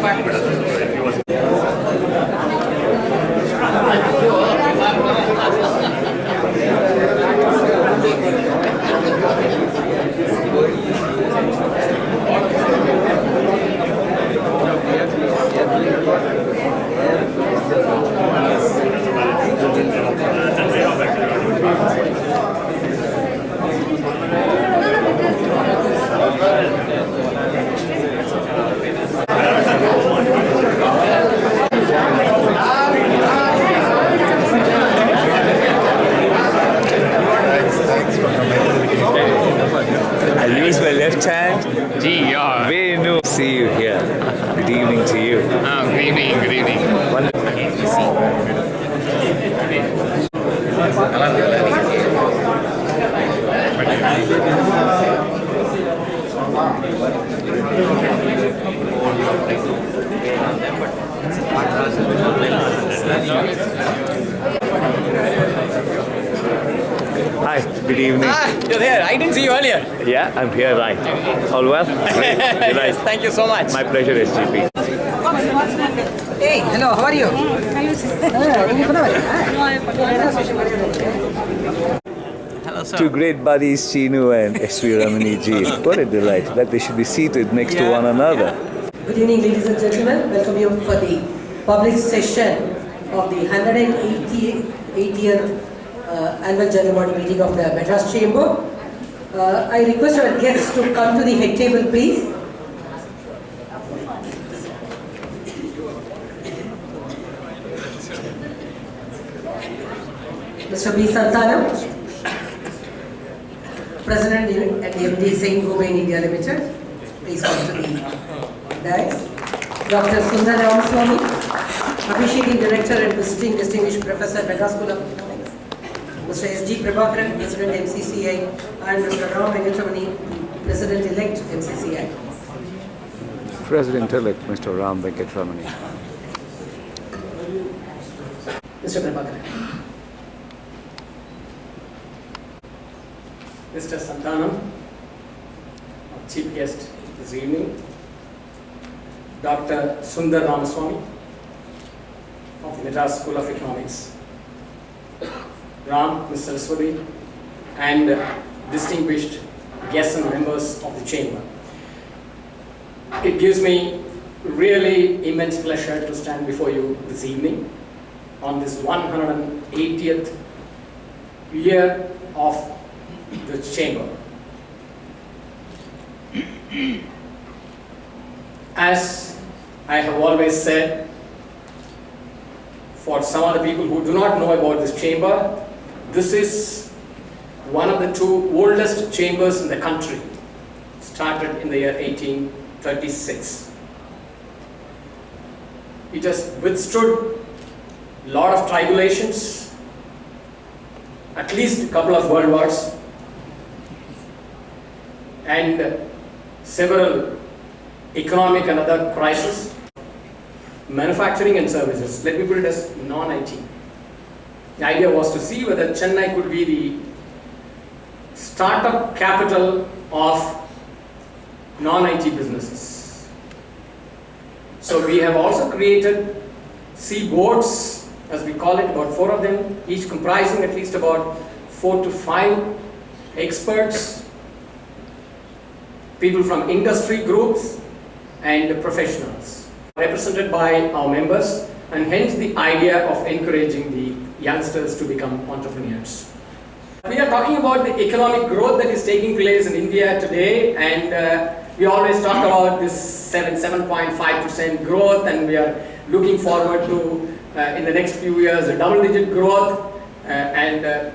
I use my left hand. Gee, yeah. Very new. See you here. Good evening to you. Good evening, good evening. Hi, good evening. You're here. I didn't see you earlier. Yeah, I'm here, right. All well? Great. Yes, thank you so much. My pleasure, SGP. Hey, hello, how are you? Hello, sir. Two great buddies, Chinu and S.V. Ramani ji. What a delight that they should be seated next to one another. Good evening, ladies and gentlemen. Welcome you for the public session of the 180th Annual General Body Meeting of the Madras Chamber. I request our guests to come to the head table, please. Mr. B. Santanam, President and MD Saint Gobain India Limited, please come to the dais. Dr. Sundar Ramaswamy, Officiating Director and Visiting Distinguished Professor, Madras School of Economics. Mr. S.G. Prabhakaran, President MCCI, and Mr. Ram Venkatramani, President-elect MCCI. President-elect Mr. Ram Venkatramani. Mr. Prabhakaran. Mr. Santanam, our chief guest this evening, Dr. Sundar Ramaswamy of the Madras School of Economics, Ram, Mr. Saraswati, and distinguished guests and members of the chamber. It gives me really immense pleasure to stand before you this evening on this 180th year of the chamber. As I have always said, for some of the people who do not know about this chamber, this is one of the two oldest chambers in the country. Started in the year 1836. It has withstood a lot of tribulations, at least a couple of world wars, and several economic and other crises. Manufacturing and services, let me put it as non-IT. The idea was to see whether Chennai could be the startup capital of non-IT businesses. So we have also created C boards, as we call it, about 4 of them, each comprising at least about 4 to 5 experts, people from industry groups and professionals, represented by our members, and hence the idea of encouraging the youngsters to become entrepreneurs. We are talking about the economic growth that is taking place in India today, and we always talk about this 7.5% growth, and we are looking forward to in the next few years a double-digit growth, and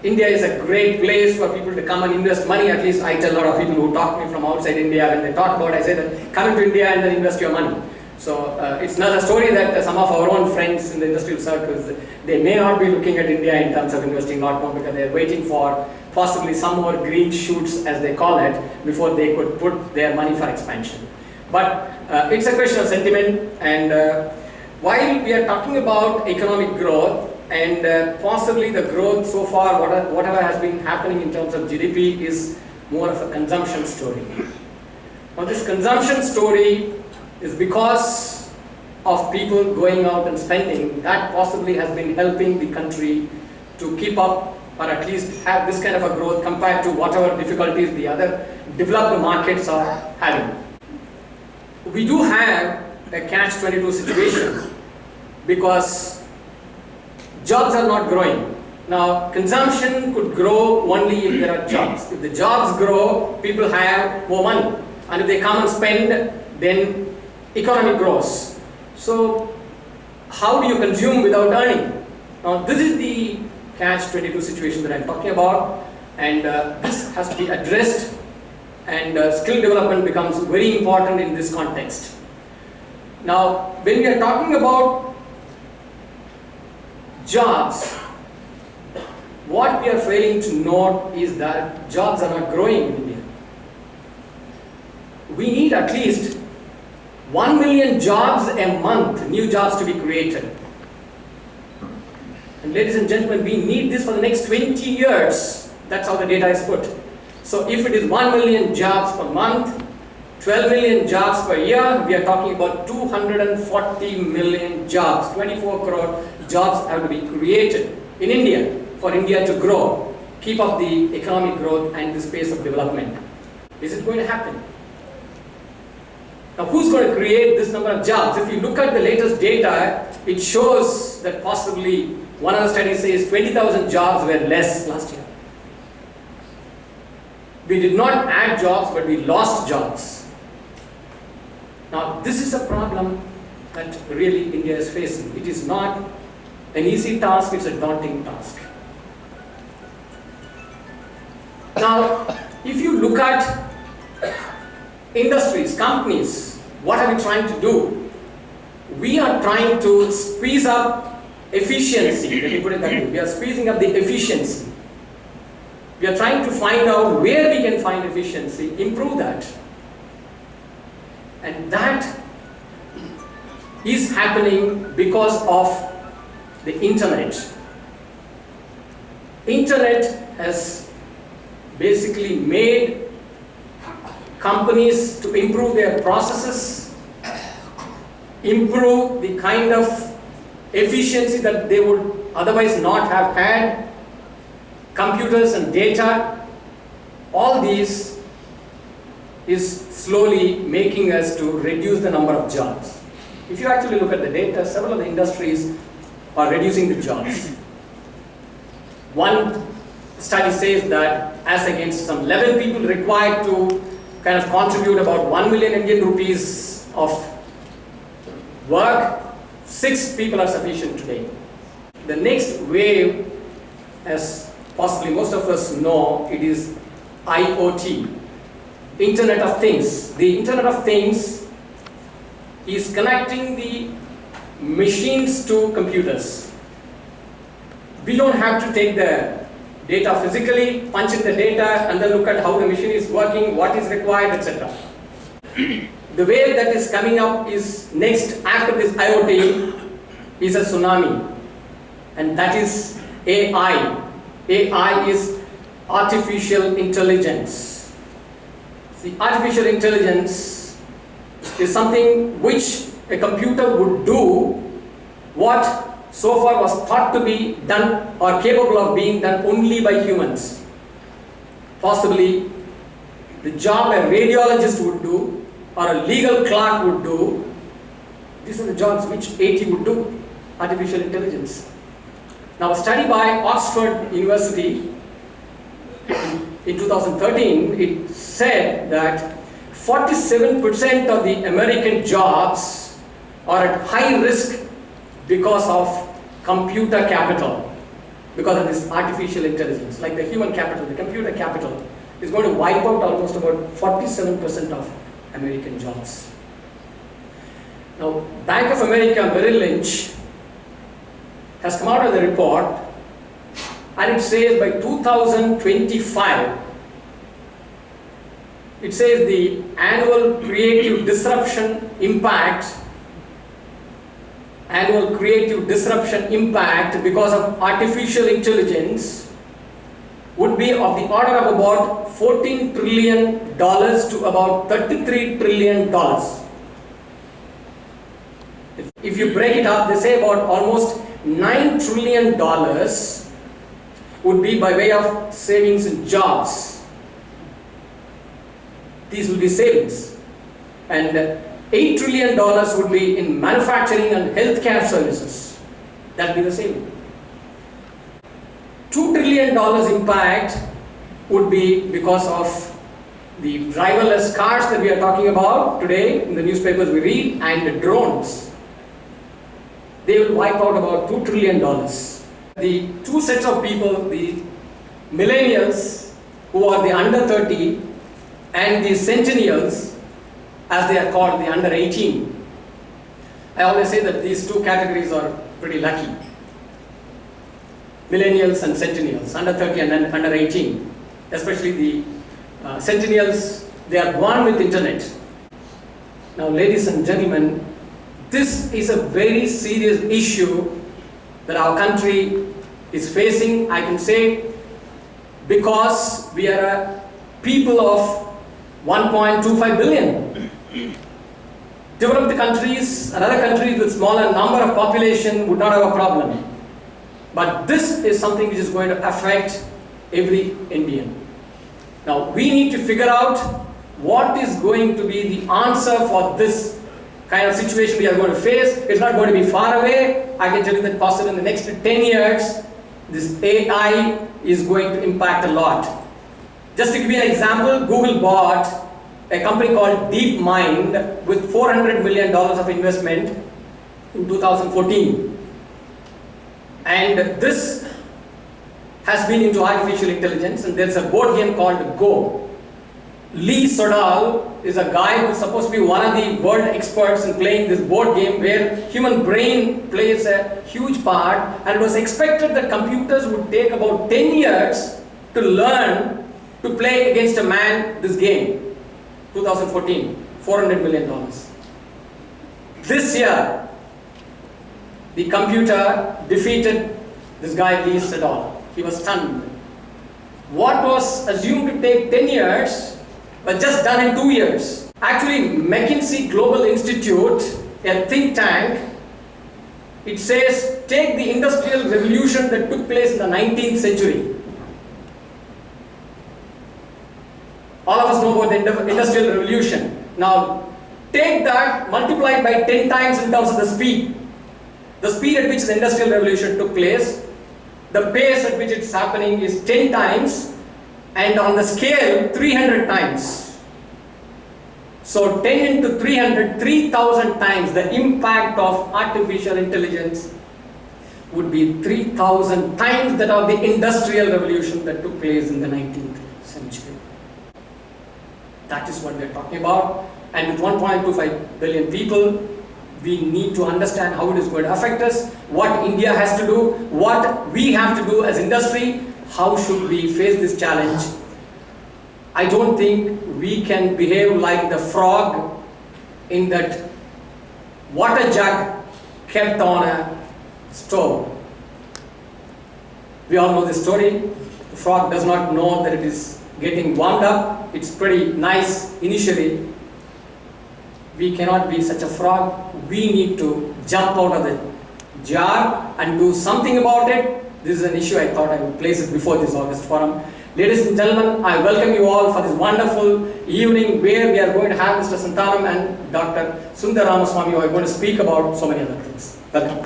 India is a great place for people to come and invest money. At least I tell a lot of people who talk to me from outside India, when they talk about it, I say that come into India and then invest your money. So it's not a story that some of our own friends in the industrial circles, they may not be looking at India in terms of investing a lot more, because they are waiting for possibly some more green shoots, as they call it, before they could put their money for expansion. But it's a question of sentiment, and while we are talking about economic growth, and possibly the growth so far, whatever has been happening in terms of GDP is more of a consumption story. Now this consumption story is because of people going out and spending. That possibly has been helping the country to keep up or at least have this kind of a growth compared to whatever difficulties the other developed markets are having. We do have a catch-22 situation because jobs are not growing. Now, consumption could grow only if there are jobs. If the jobs grow, people have more money. And if they come and spend, then economy grows. So, how do you consume without earning? Now, this is the catch-22 situation that I'm talking about, and this has to be addressed, and skill development becomes very important in this context. Now, when we are talking about jobs, what we are failing to note is that jobs are not growing in India. We need at least 1 million jobs a month, new jobs to be created. And ladies and gentlemen, we need this for the next 20 years. That's how the data is put. So if it is 1 million jobs per month, 12 million jobs per year, we are talking about 240 million jobs. 24 crore jobs have to be created in India for India to grow, keep up the economic growth and the pace of development. Is it going to happen? Now, who's going to create this number of jobs? If you look at the latest data, it shows that possibly one of the studies says 20,000 jobs were less last year. We did not add jobs, but we lost jobs. Now, this is a problem that really India is facing. It is not an easy task, it's a daunting task. Now, if you look at industries, companies, what are we trying to do? We are trying to squeeze up efficiency, let me put it that way. We are squeezing up the efficiency. We are trying to find out where we can find efficiency, improve that. And that is happening because of the internet. Internet has basically made companies to improve their processes, improve the kind of efficiency that they would otherwise not have had, computers and data. All these is slowly making us to reduce the number of jobs. If you actually look at the data, several of the industries are reducing the jobs. One study says that as against some 11 people required to kind of contribute about 1 million Indian rupees of work, 6 people are sufficient today. The next wave, as possibly most of us know, it is IoT, Internet of Things. The Internet of Things is connecting the machines to computers. We don't have to take the data physically, punch in the data, and then look at how the machine is working, what is required, etc. The wave that is coming up is next after this IoT is a tsunami, and that is AI. AI is artificial intelligence. See, artificial intelligence is something which a computer would do what so far was thought to be done or capable of being done only by humans. Possibly the job a radiologist would do or a legal clerk would do. These are the jobs which AT would do, artificial intelligence. Now, a study by Oxford University in 2013, it said that 47% of the American jobs are at high risk because of computer capital, because of this artificial intelligence. Like the human capital, the computer capital is going to wipe out almost about 47% of American jobs. Now, Bank of America Merrill Lynch has come out with a report, and it says by 2025, it says the annual creative disruption impact because of artificial intelligence would be of the order of about $14 trillion to about $33 trillion. if you break it up, they say about almost $9 trillion would be by way of savings in jobs. These will be savings. And $8 trillion would be in manufacturing and healthcare services. That will be the saving. $2 trillion impact would be because of the driverless cars that we are talking about today, in the newspapers we read, and the drones. They will wipe out about $2 trillion. The two sets of people, the millennials who are the under 30 and the centennials, as they are called, the under 18. I always say that these two categories are pretty lucky. Millennials and centennials, under 30 and under 18. Especially the centennials, they are born with internet. Now, ladies and gentlemen, this is a very serious issue that our country is facing, I can say, because we are a people of 1.25 billion. Developed countries and other countries with smaller number of population would not have a problem. But this is something which is going to affect every Indian. Now, we need to figure out what is going to be the answer for this kind of situation we are going to face. It's not going to be far away. I can tell you that possibly in the next 10 years, this AI is going to impact a lot. Just to give you an example, Google bought a company called DeepMind with $400 million of investment in 2014. And this has been into artificial intelligence, and there's a board game called Go. Lee Sedol is a guy who's supposed to be one of the world experts in playing this board game where human brain plays a huge part, and it was expected that computers would take about 10 years to learn to play against a man this game. 2014, $400 million. This year, the computer defeated this guy Lee Sedol. He was stunned. What was assumed to take 10 years was just done in 2 years. Actually, McKinsey Global Institute, a think tank, it says, take the industrial revolution that took place in the 19th century. All of us know about the industrial revolution. Now, take that, multiply it by 10 times in terms of the speed. The speed at which the industrial revolution took place, the pace at which it's happening is 10 times, and on the scale, 300 times. So 10 into 300, 3,000 times the impact of artificial intelligence would be 3,000 times that of the industrial revolution that took place in the 19th century. That is what we are talking about. And with 1.25 billion people, we need to understand how it is going to affect us, what India has to do, what we have to do as industry, how should we face this challenge. I don't think we can behave like the frog in that water jug kept on a stove. We all know this story. The frog does not know that it is getting warmed up. It's pretty nice initially. We cannot be such a frog. We need to jump out of the jar and do something about it. This is an issue I thought I would place it before this August forum. Ladies and gentlemen, I welcome you all for this wonderful evening where we are going to have Mr. Santanam and Dr. Sundar Ramaswamy who are going to speak about so many other things. Welcome.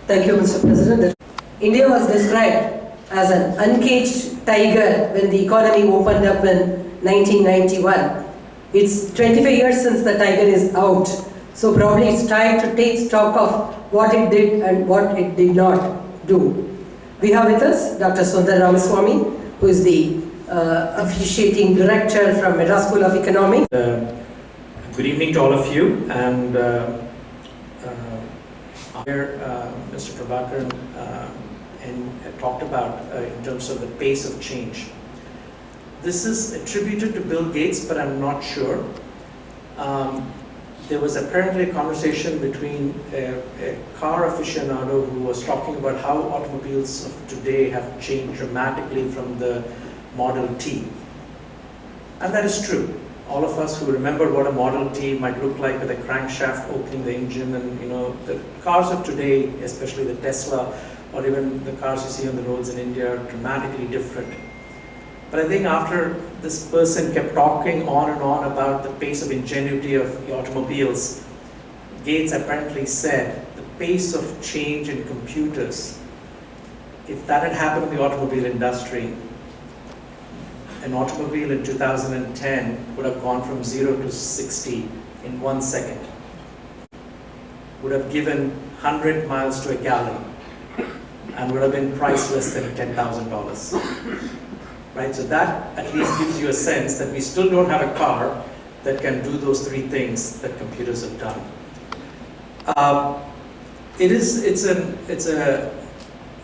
Thank you, Mr. President. India was described as an uncaged tiger when the economy opened up in 1991. It's 25 years since the tiger is out, so probably it's time to take stock of what it did and what it did not do. We have with us Dr. Sundar Ramaswamy, who is the officiating director from Madras School of Economics. Good evening to all of you, and here Mr. Prabhakaran talked about in terms of the pace of change. This is attributed to Bill Gates, but I'm not sure. There was apparently a conversation between a car aficionado who was talking about how automobiles of today have changed dramatically from the Model T. And that is true. all of us who remember what a Model T might look like with a crankshaft opening the engine, and the cars of today, especially the Tesla, or even the cars you see on the roads in India, are dramatically different. But I think after this person kept talking on and on about the pace of ingenuity of the automobiles, Gates apparently said the pace of change in computers, if that had happened in the automobile industry, an automobile in 2010 would have gone from 0 to 60 in 1 second, would have given 100 miles to a gallon, and would have been priced less than $10,000. Right? So that at least gives you a sense that we still don't have a car that can do those three things that computers have done.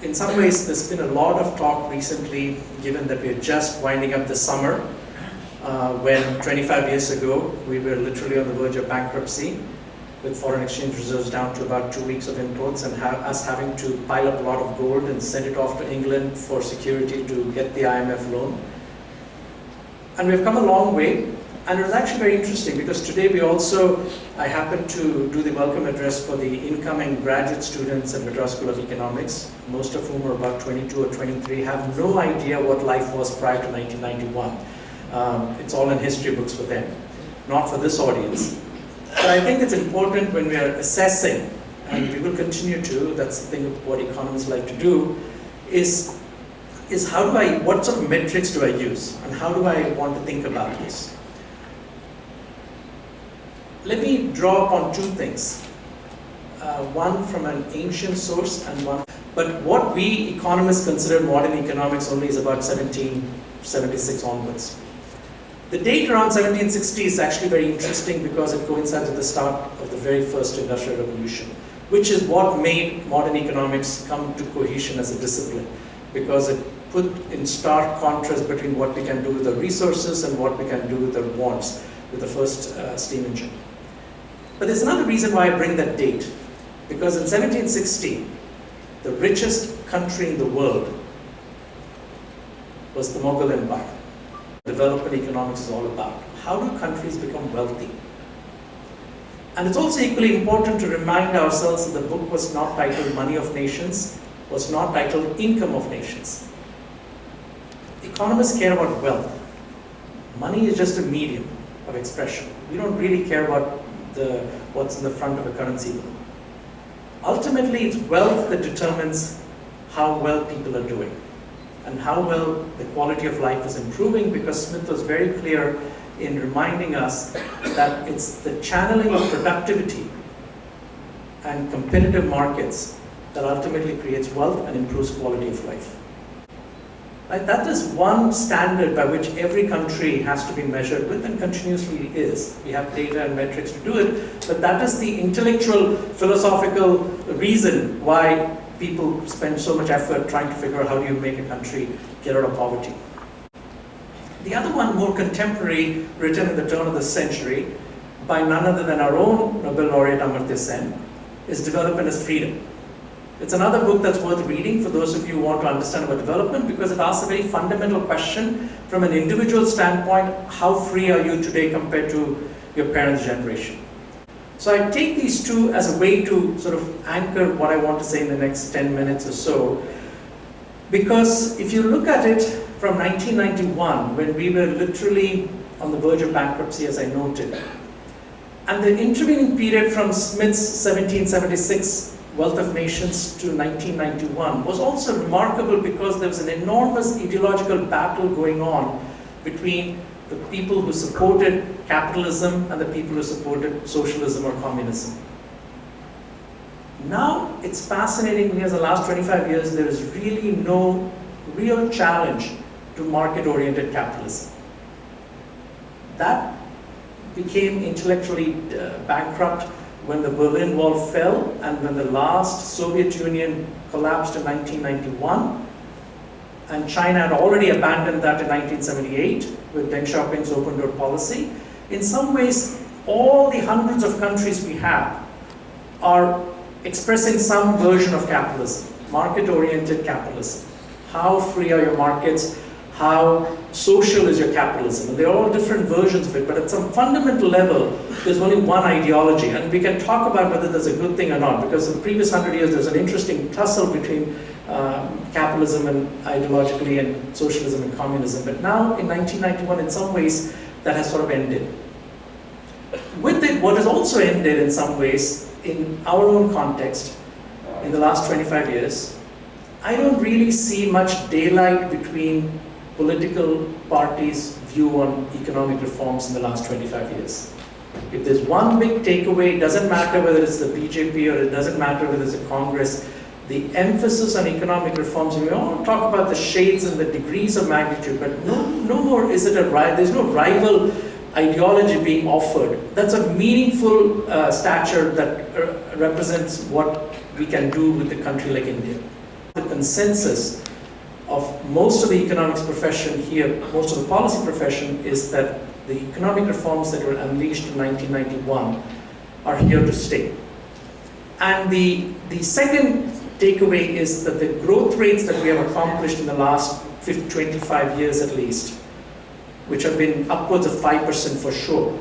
In some ways, there's been a lot of talk recently, given that we're just winding up the summer, when 25 years ago, we were literally on the verge of bankruptcy, with foreign exchange reserves down to about 2 weeks of imports, and us having to pile up a lot of gold and send it off to England for security to get the IMF loan. And we've come a long way, and it was actually very interesting because today I happened to do the welcome address for the incoming graduate students at Madras School of Economics, most of whom are about 22 or 23, have no idea what life was prior to 1991. It's all in history books for them, not for this audience. But I think it's important when we are assessing, and we will continue to, that's the thing what economists like to do, is what sort of metrics do I use, and how do I want to think about this? Let me draw upon two things, one from an ancient source and one, but what we economists consider modern economics only is about 1776 onwards. The date around 1760 is actually very interesting because it coincides with the start of the very first industrial revolution, which is what made modern economics come to cohesion as a discipline, because it put in stark contrast between what we can do with the resources and what we can do with the wants, with the first steam engine. But there's another reason why I bring that date, because in 1760, the richest country in the world was the Mughal Empire. Development economics is all about. How do countries become wealthy? And it's also equally important to remind ourselves that the book was not titled Money of Nations, was not titled Income of Nations. Economists care about wealth. Money is just a medium of expression. We don't really care about what's in the front of a currency bill. Ultimately, it's wealth that determines how well people are doing and how well the quality of life is improving, because Smith was very clear in reminding us that it's the channeling of productivity and competitive markets that ultimately creates wealth and improves quality of life. Right? That is one standard by which every country has to be measured with, and continuously is. We have data and metrics to do it, but that is the intellectual, philosophical reason why people spend so much effort trying to figure out how do you make a country get out of poverty. The other one, more contemporary, written in the turn of the century by none other than our own Nobel laureate Amartya Sen, is Development as Freedom. It's another book that's worth reading for those of you who want to understand about development, because it asks a very fundamental question from an individual standpoint: how free are you today compared to your parents' generation? So I take these two as a way to sort of anchor what I want to say in the next 10 minutes or so, because if you look at it from 1991, when we were literally on the verge of bankruptcy, as I noted, and the intervening period from Smith's 1776 Wealth of Nations to 1991 was also remarkable, because there was an enormous ideological battle going on between the people who supported capitalism and the people who supported socialism or communism. Now it's fascinating, because the last 25 years there is really no real challenge to market-oriented capitalism. That became intellectually bankrupt when the Berlin Wall fell and when the last Soviet Union collapsed in 1991, and China had already abandoned that in 1978 with Deng Xiaoping's open door policy. In some ways, all the hundreds of countries we have are expressing some version of capitalism, market-oriented capitalism. How free are your markets? how social is your capitalism. And there are all different versions of it, but at some fundamental level, there's only one ideology. And we can talk about whether that's a good thing or not, because in the previous 100 years, there's an interesting tussle between capitalism and ideologically and socialism and communism. But now, in 1991, in some ways, that has sort of ended. With it, what has also ended in some ways, in our own context, in the last 25 years, I don't really see much daylight between political parties' view on economic reforms in the last 25 years. If there's one big takeaway, it doesn't matter whether it's the BJP or it doesn't matter whether it's a Congress, the emphasis on economic reforms, and we all talk about the shades and the degrees of magnitude, but no more is it there's no rival ideology being offered. That's a meaningful stature that represents what we can do with a country like India. The consensus of most of the economics profession here, most of the policy profession, is that the economic reforms that were unleashed in 1991 are here to stay. And the second takeaway is that the growth rates that we have accomplished in the last 25 years at least, which have been upwards of 5% for sure,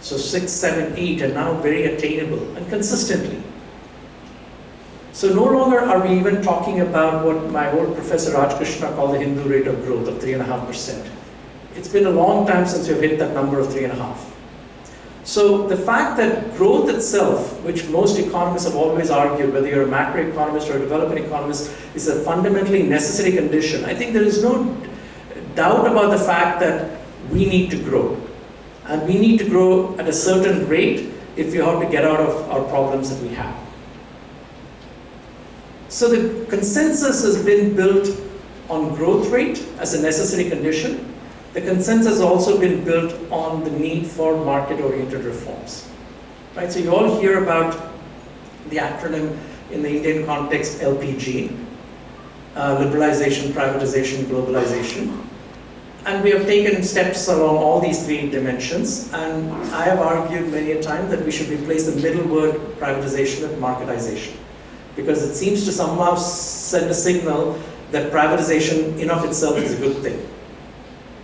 so 6, 7, 8 are now very attainable and consistently. So no longer are we even talking about what my old professor Raj Krishna called the Hindu rate of growth of 3.5%. It's been a long time since we've hit that number of 3.5. So the fact that growth itself, which most economists have always argued, whether you're a macroeconomist or a development economist, is a fundamentally necessary condition. I think there is no doubt about the fact that we need to grow. And we need to grow at a certain rate if we have to get out of our problems that we have. So the consensus has been built on growth rate as a necessary condition. The consensus has also been built on the need for market-oriented reforms. Right? So you all hear about the acronym in the Indian context, LPG, liberalization, privatization, globalization. And we have taken steps along all these three dimensions. And I have argued many a time that we should replace the middle word privatization with marketization, because it seems to somehow send a signal that privatization in of itself is a good thing.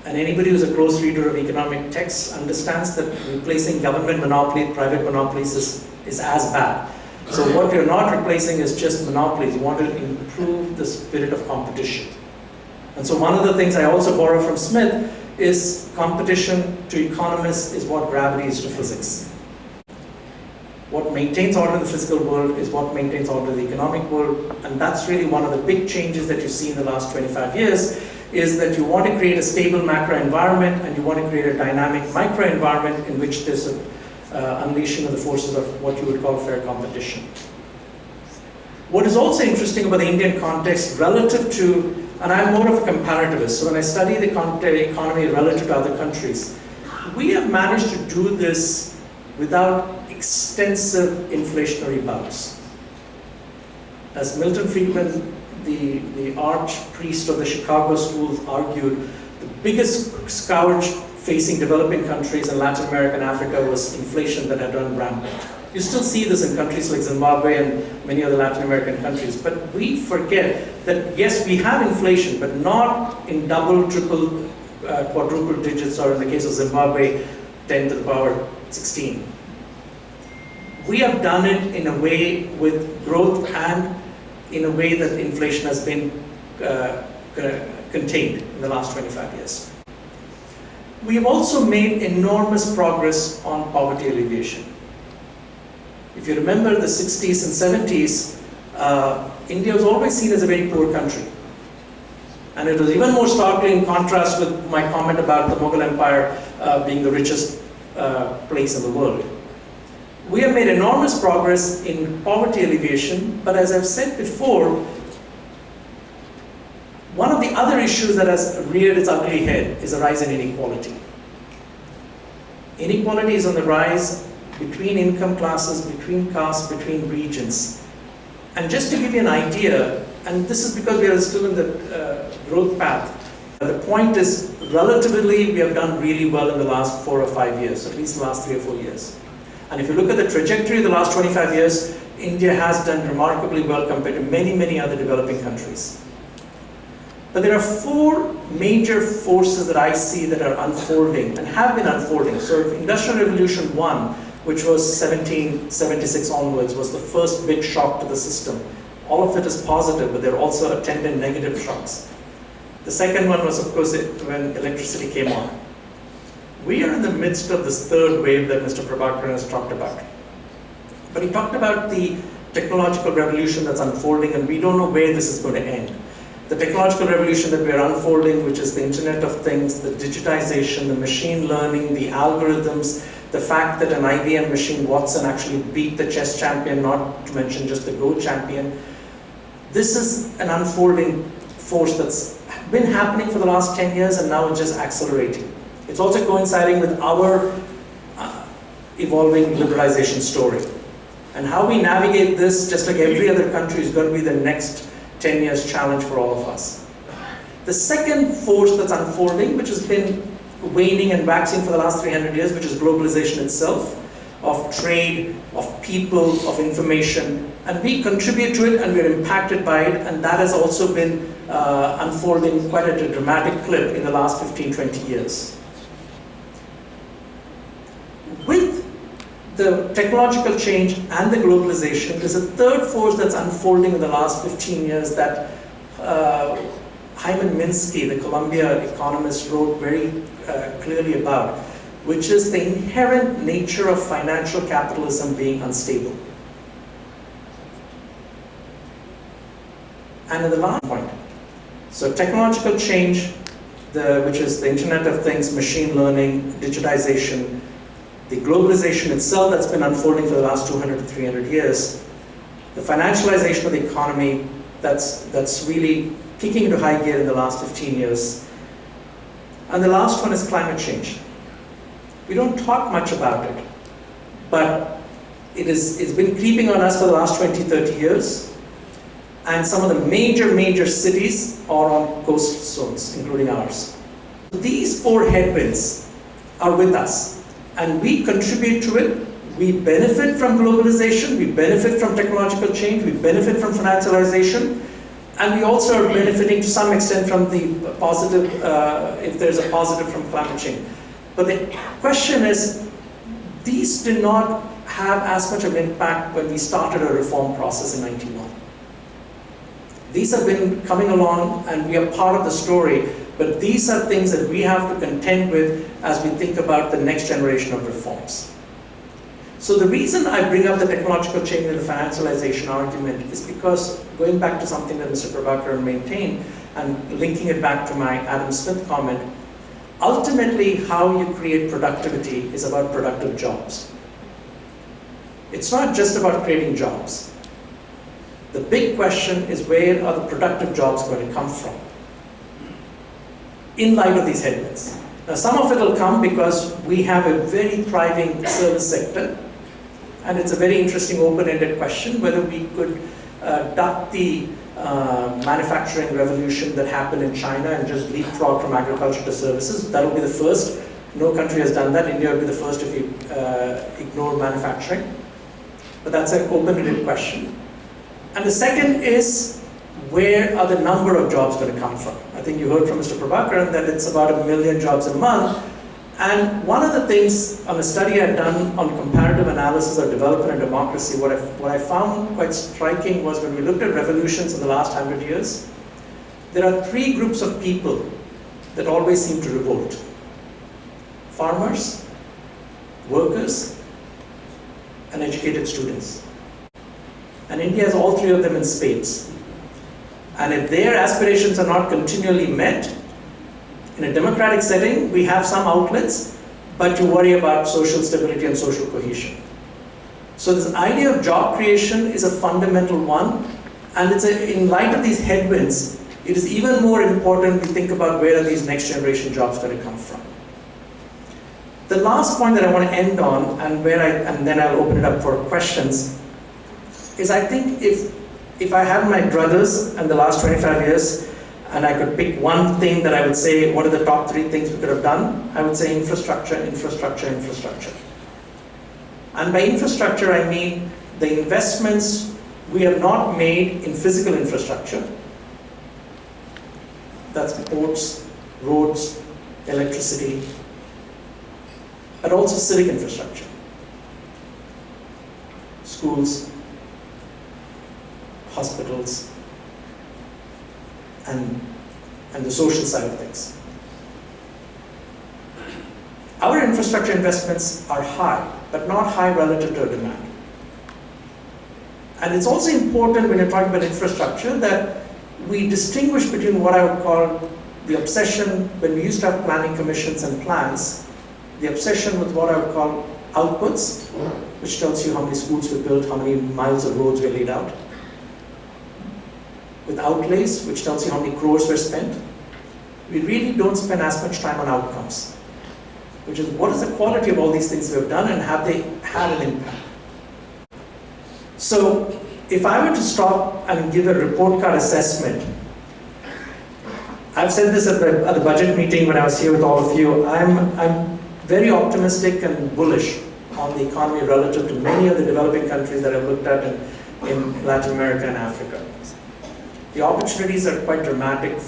And anybody who's a close reader of economic texts understands that replacing government monopoly with private monopolies is as bad. So what you're not replacing is just monopolies. You want to improve the spirit of competition. And so one of the things I also borrow from Smith is competition to economists is what gravity is to physics. What maintains order in the physical world is what maintains order in the economic world. And that's really one of the big changes that you see in the last 25 years, is that you want to create a stable macro environment and you want to create a dynamic micro environment in which there's an unleashing of the forces of what you would call fair competition. What is also interesting about the Indian context relative to, and I'm more of a comparativist, so when I study the economy relative to other countries, we have managed to do this without extensive inflationary bouts. As Milton Friedman, the archpriest of the Chicago schools, argued, the biggest scourge facing developing countries in Latin America and Africa was inflation that had run rampant. You still see this in countries like Zimbabwe and many other Latin American countries, but we forget that yes, we have inflation, but not in double, triple, quadruple digits, or in the case of Zimbabwe, 10 to the power 16. We have done it in a way with growth and in a way that inflation has been contained in the last 25 years. We have also made enormous progress on poverty alleviation. If you remember the 60s and 70s, India was always seen as a very poor country. And it was even more starkly in contrast with my comment about the Mughal Empire being the richest place in the world. We have made enormous progress in poverty alleviation, but as I've said before, one of the other issues that has reared its ugly head is a rise in inequality. Inequality is on the rise between income classes, between castes, between regions. And just to give you an idea, and this is because we are still in the growth path, the point is, relatively, we have done really well in the last 4 or 5 years, at least the last 3 or 4 years. And if you look at the trajectory of the last 25 years, India has done remarkably well compared to many, many other developing countries. But there are four major forces that I see that are unfolding and have been unfolding. So Industrial Revolution 1, which was 1776 onwards, was the first big shock to the system. All of it is positive, but there are also attendant negative shocks. The second one was, of course, when electricity came on. We are in the midst of this third wave that Mr. Prabhakaran has talked about. But he talked about the technological revolution that's unfolding, and we don't know where this is going to end. The technological revolution that we are unfolding, which is the Internet of Things, the digitization, the machine learning, the algorithms, the fact that an IBM machine, Watson, actually beat the chess champion, not to mention just the Go champion. This is an unfolding force that's been happening for the last 10 years, and now it's just accelerating. It's also coinciding with our evolving liberalization story. And how we navigate this, just like every other country, is going to be the next 10 years challenge for all of us. The second force that's unfolding, which has been waning and waxing for the last 300 years, which is globalization itself, of trade, of people, of information, and we contribute to it and we're impacted by it, and that has also been unfolding quite at a dramatic clip in the last 15, 20 years. With the technological change and the globalization, there's a third force that's unfolding in the last 15 years that Hyman Minsky, the Columbia economist, wrote very clearly about, which is the inherent nature of financial capitalism being unstable. And in the last point, so technological change, which is the Internet of Things, machine learning, digitization, the globalization itself that's been unfolding for the last 200 to 300 years, the financialization of the economy that's really kicking into high gear in the last 15 years. And the last one is climate change. We don't talk much about it, but it's been creeping on us for the last 20, 30 years. And some of the major cities are on coast zones, including ours. These four headwinds are with us, and we contribute to it. We benefit from globalization, we benefit from technological change, we benefit from financialization, and we also are benefiting to some extent from the positive, if there's a positive from climate change. But the question is, these did not have as much of an impact when we started a reform process in 91. These have been coming along and we are part of the story, but these are things that we have to contend with as we think about the next generation of reforms. So the reason I bring up the technological change and the financialization argument is because, going back to something that Mr. Prabhakaran maintained and linking it back to my Adam Smith comment, ultimately how you create productivity is about productive jobs. It's not just about creating jobs. The big question is, where are the productive jobs going to come from in light of these headwinds? Now, some of it will come because we have a very thriving service sector, and it's a very interesting open-ended question whether we could duck the manufacturing revolution that happened in China and just leapfrog from agriculture to services. That will be the first. No country has done that. India will be the first if we ignore manufacturing. But that's an open-ended question. And the second is, where are the number of jobs going to come from? I think you heard from Mr. Prabhakaran that it's about 1 million jobs a month. And one of the things on a study I'd done on comparative analysis of development and democracy, what I found quite striking was, when we looked at revolutions in the last 100 years, there are three groups of people that always seem to revolt: farmers, workers, and educated students. And India has all three of them in spades. And if their aspirations are not continually met, in a democratic setting, we have some outlets, but you worry about social stability and social cohesion. So this idea of job creation is a fundamental one, and in light of these headwinds, it is even more important to think about where are these next generation jobs going to come from. The last point that I want to end on, and then I'll open it up for questions, is I think if I had my druthers in the last 25 years, and I could pick one thing that I would say, what are the top 3 things we could have done? I would say infrastructure, infrastructure, infrastructure. And by infrastructure, I mean the investments we have not made in physical infrastructure, That's ports, roads, electricity, but also civic infrastructure, schools, hospitals, and the social side of things. Our infrastructure investments are high, but not high relative to our demand. And it's also important when you're talking about infrastructure that we distinguish between what I would call the obsession, when we used to have planning commissions and plans, the obsession with what I would call outputs, which tells you how many schools were built, how many miles of roads were laid out, with outlays, which tells you how many crores were spent. We really don't spend as much time on outcomes, which is what is the quality of all these things we have done and have they had an impact. So if I were to stop and give a report card assessment, I've said this at the budget meeting when I was here with all of you, I'm very optimistic and bullish on the economy relative to many of the developing countries that I've looked at in Latin America and Africa. The opportunities are quite dramatic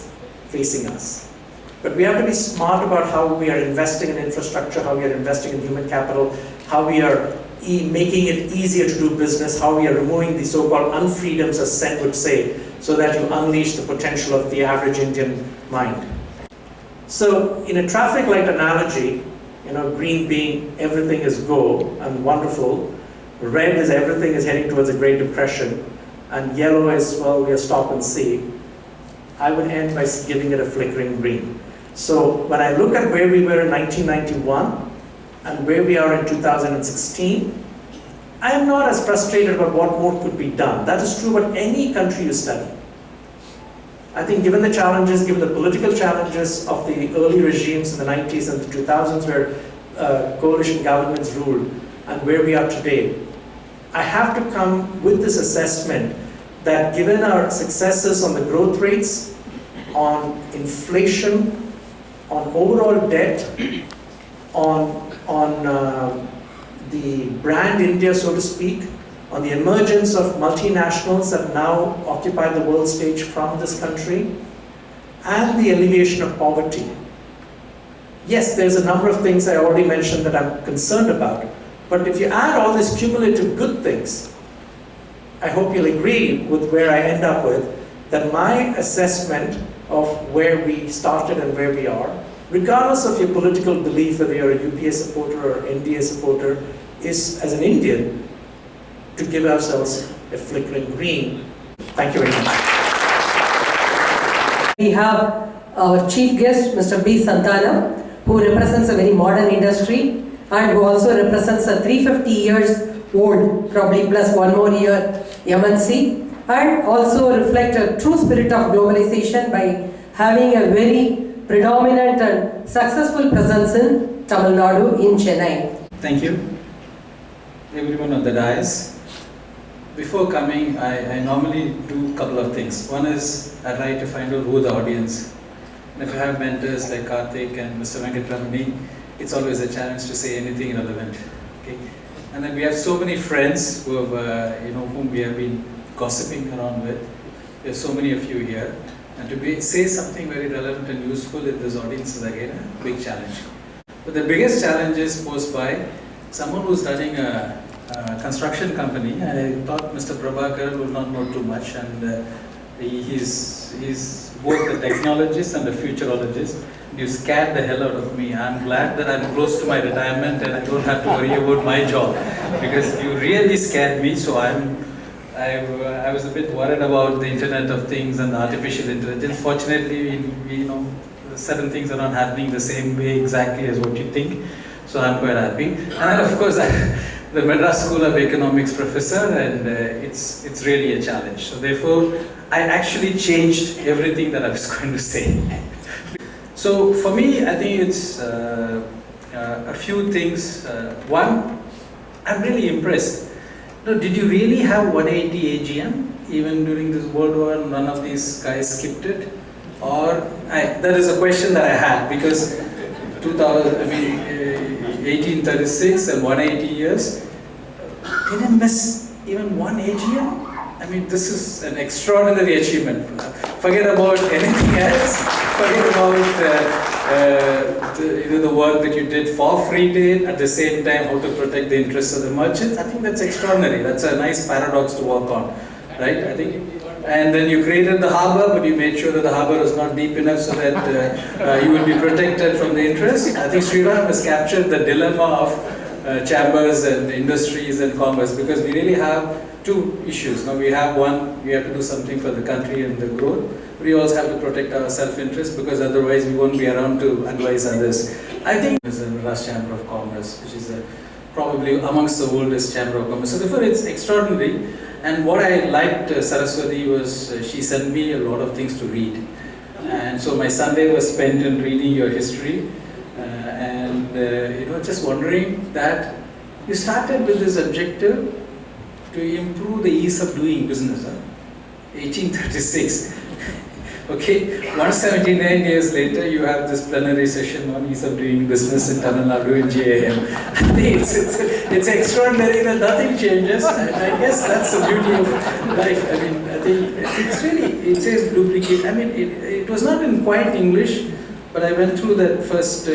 facing us. But we have to be smart about how we are investing in infrastructure, how we are investing in human capital, how we are making it easier to do business, how we are removing the so-called unfreedoms, as Sen would say, so that you unleash the potential of the average Indian mind. So in a traffic light analogy, green being everything is go and wonderful, red is everything is heading towards a Great Depression, and yellow is, well, we are stop and see. I would end by giving it a flickering green. So when I look at where we were in 1991 and where we are in 2016, I am not as frustrated about what more could be done. That is true about any country you study. I think given the challenges, given the political challenges of the early regimes in the 90s and the 2000s where coalition governments ruled and where we are today, I have to come with this assessment that given our successes on the growth rates, on inflation, on overall debt, on the brand India, so to speak, on the emergence of multinationals that now occupy the world stage from this country, and the alleviation of poverty. Yes, there's a number of things I already mentioned that I'm concerned about, but if you add all these cumulative good things, I hope you'll agree with where I end up with, that my assessment of where we started and where we are, regardless of your political belief, whether you're a UPA supporter or NDA supporter, is, as an Indian, to give ourselves a flickering green. Thank you very much. We have our chief guest, Mr. B. Santana, who represents a very modern industry and who also represents a 350 years old, probably plus one more year, MNC, and also reflect a true spirit of globalization by having a very predominant and successful presence in Tamil Nadu in Chennai. Thank you. Everyone on the dais. Before coming, I normally do a couple of things. One is I try to find out who the audience. And if I have mentors like Karthik and Mr. Venkatramani, it's always a challenge to say anything relevant. Okay? And then we have so many friends who have, whom we have been gossiping around with. There are so many of you here. And to say something very relevant and useful in this audience is again a big challenge. But the biggest challenge is posed by someone who's running a construction company. I thought Mr. Prabhakar would not know too much, and he's both a technologist and a futurologist. You scared the hell out of me. I'm glad that I'm close to my retirement and I don't have to worry about my job, because you really scared me. So I was a bit worried about the Internet of Things and artificial intelligence. Fortunately, certain things are not happening the same way exactly as what you think. So I'm quite happy. And of course, the Madras School of Economics professor, and it's really a challenge. So therefore, I actually changed everything that I was going to say. So for me, I think it's a few things. One, I'm really impressed. Did you really have 180 AGM even during this World War? None of these guys skipped it, or that is a question that I had, because 1836 and 180 years, didn't miss even one AGM. I mean, this is an extraordinary achievement. forget about anything else. Forget about the work that you did for free trade, at the same time how to protect the interests of the merchants. I think that's extraordinary. That's a nice paradox to work on, right? I think. And then you created the harbour, but you made sure that the harbour was not deep enough so that you will be protected from the interests. I think Sriram has captured the dilemma of chambers and industries and commerce, because we really have two issues. Now we have one, we have to do something for the country and the growth. We also have to protect our self-interest, because otherwise we won't be around to advise others. I think it's the Madras Chamber of Commerce, which is probably amongst the oldest Chamber of Commerce. So therefore it's extraordinary. And what I liked Saraswati was she sent me a lot of things to read. And so my Sunday was spent in reading your history. Just wondering that you started with this objective to improve the ease of doing business. 1836. Okay, 179 years later, you have this plenary session on ease of doing business in Tamil Nadu in JAM. I think it's extraordinary that nothing changes, and I guess that's the beauty of life. I mean, I think it's really, it says lubricate. I mean, it was not in quite English, but I went through that first.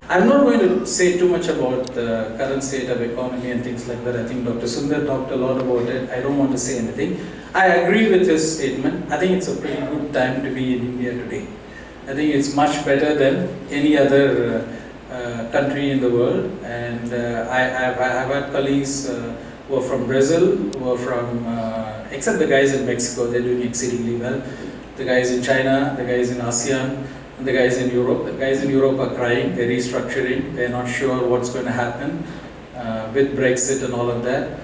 I'm not going to say too much about the current state of economy and things like that. I think Dr. Sundar talked a lot about it. I don't want to say anything. I agree with his statement. I think it's a pretty good time to be in India today. I think it's much better than any other country in the world. And I've had colleagues who are from Brazil, who are from, except the guys in Mexico, they're doing exceedingly well. The guys in China, the guys in ASEAN, and the guys in Europe. The guys in Europe are crying, they're restructuring, they're not sure what's going to happen with Brexit and all of that.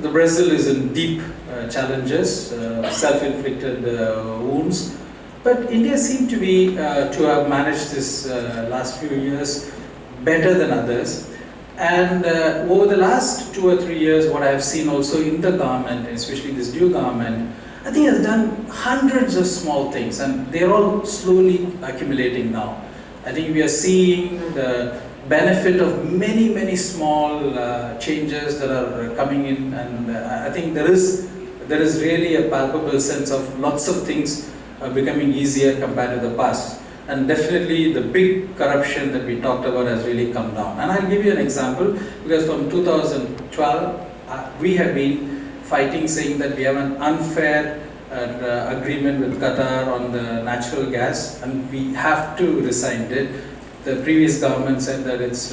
The Brazil is in deep challenges, self-inflicted wounds. But India seemed to have managed this last few years better than others. And over the last 2 or 3 years, what I have seen also in the government, especially this new government, I think has done hundreds of small things, and they're all slowly accumulating now. I think we are seeing the benefit of many, many small changes that are coming in, and I think there is really a palpable sense of lots of things becoming easier compared to the past. And definitely the big corruption that we talked about has really come down. And I'll give you an example, because from 2012, we have been fighting, saying that we have an unfair agreement with Qatar on the natural gas, and we have to resign it. The previous government said that it's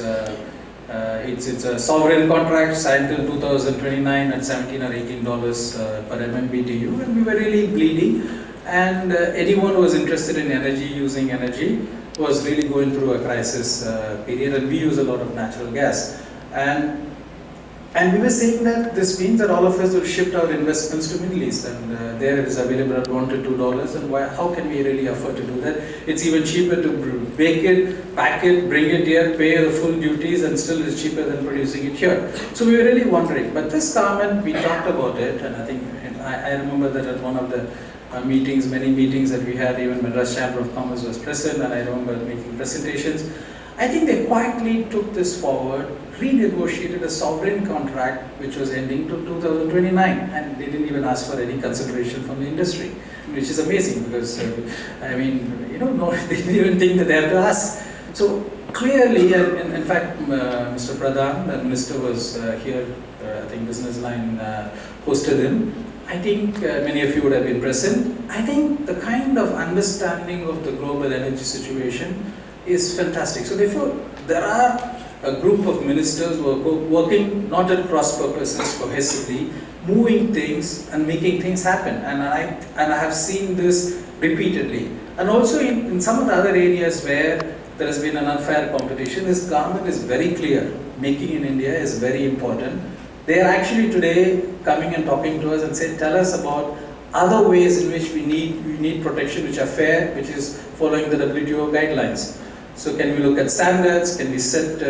a sovereign contract signed till 2029 at $17 or $18 per MMBTU, and we were really bleeding. And anyone who was interested in energy, using energy, was really going through a crisis period, and we use a lot of natural gas. And we were saying that this means that all of us will shift our investments to Middle East, and there it is available at $1 to $2, and how can we really afford to do that? It's even cheaper to bake it, pack it, bring it here, pay the full duties, and still it's cheaper than producing it here. So we were really wondering, but this government, we talked about it, and I think, I remember that at one of the meetings, many meetings that we had, even Madras Chamber of Commerce was present, and I remember making presentations. I think they quietly took this forward, renegotiated a sovereign contract which was ending to 2029, and they didn't even ask for any consideration from the industry, which is amazing, because no, they didn't even think that they have to ask. So clearly, and in fact, Mr. Pradhan, the minister, was here. I think Business Line hosted him. I think many of you would have been present. I think the kind of understanding of the global energy situation is fantastic. So therefore, there are a group of ministers who are working not at cross purposes, cohesively, moving things and making things happen. And I have seen this repeatedly. And also in some of the other areas where there has been an unfair competition, this government is very clear. Making in India is very important. They are actually today coming and talking to us and saying, tell us about other ways in which we need protection which are fair, which is following the WTO guidelines. So can we look at standards? Can we set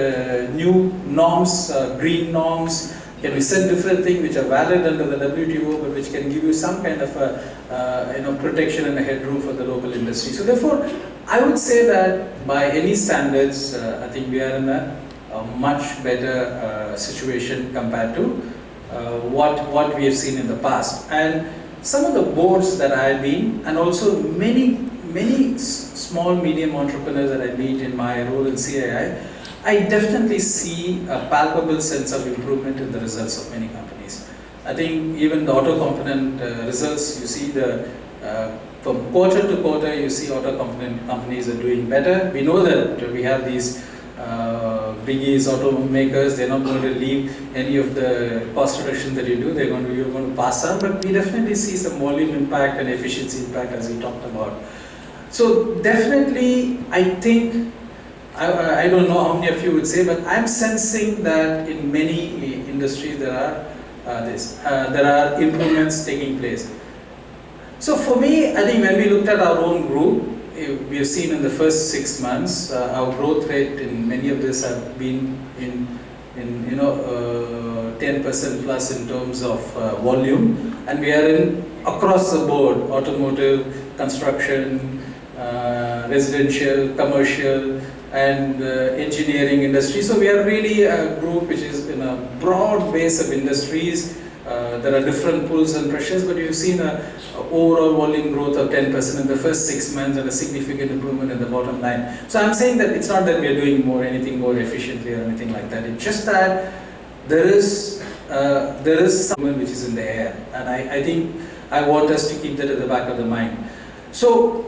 new norms, green norms? Can we set different things which are valid under the WTO, but which can give you some kind of protection and a headroom for the local industry? So therefore, I would say that by any standards, I think we are in a much better situation compared to what we have seen in the past. And some of the boards that I've been, and also many small, medium entrepreneurs that I meet in my role in CII, I definitely see a palpable sense of improvement in the results of many companies. I think even the auto component results, you see from quarter to quarter, you see auto component companies are doing better. We know that we have these biggies, automakers, they're not going to leave any of the cost reduction that you do, you're going to pass on, but we definitely see some volume impact and efficiency impact as we talked about. So definitely, I think, I don't know how many of you would say, but I'm sensing that in many industries there are improvements taking place. So for me, I think when we looked at our own group, we have seen in the first 6 months, our growth rate in many of this have been in 10% plus in terms of volume, and we are in across the board, automotive, construction, residential, commercial, and engineering industry. So we are really a group which is in a broad base of industries. There are different pulls and pressures, but you've seen an overall volume growth of 10% in the first 6 months and a significant improvement in the bottom line. So I'm saying that it's not that we are doing anything more efficiently or anything like that. It's just that there is something which is in the air, and I think I want us to keep that at the back of the mind. So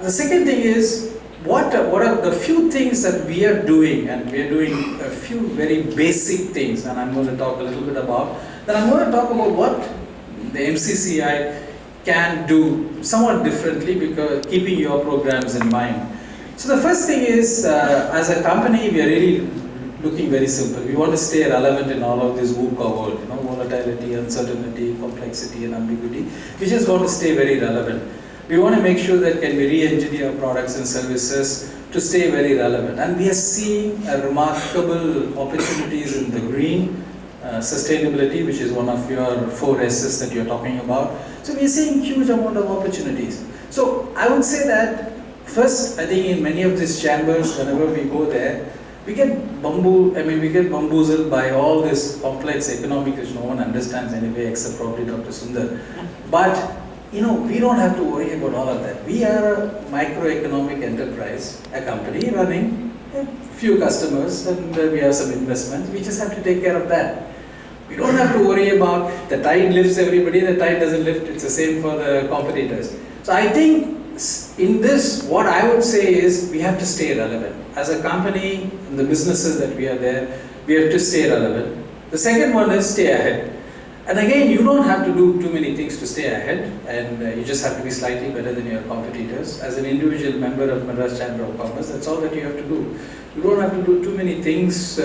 the second thing is, what are the few things that we are doing, and we are doing a few very basic things, and I'm going to talk a little bit about. Then I'm going to talk about what the MCCI can do somewhat differently, because keeping your programs in mind. So the first thing is, as a company, we are really looking very simple. We want to stay relevant in all of this VUCA world, volatility, uncertainty, complexity, and ambiguity. We just want to stay very relevant. We want to make sure that can we re-engineer products and services to stay very relevant. And we are seeing remarkable opportunities in the green, sustainability, which is one of your 4 S's that you're talking about. So we're seeing huge amount of opportunities. So I would say that first, I think in many of these chambers, whenever we go there, we get bamboozled by all this complex economic which no one understands anyway, except probably Dr. Sundar. But we don't have to worry about all of that. We are a microeconomic enterprise, a company running a few customers, and we have some investments. We just have to take care of that. We don't have to worry about the tide lifts everybody, the tide doesn't lift. It's the same for the competitors. So I think in this, what I would say is we have to stay relevant. As a company, in the businesses that we are there, we have to stay relevant. The second one is stay ahead. And again, you don't have to do too many things to stay ahead, and you just have to be slightly better than your competitors. As an individual member of Madras Chamber of Commerce, that's all that you have to do. You don't have to do too many things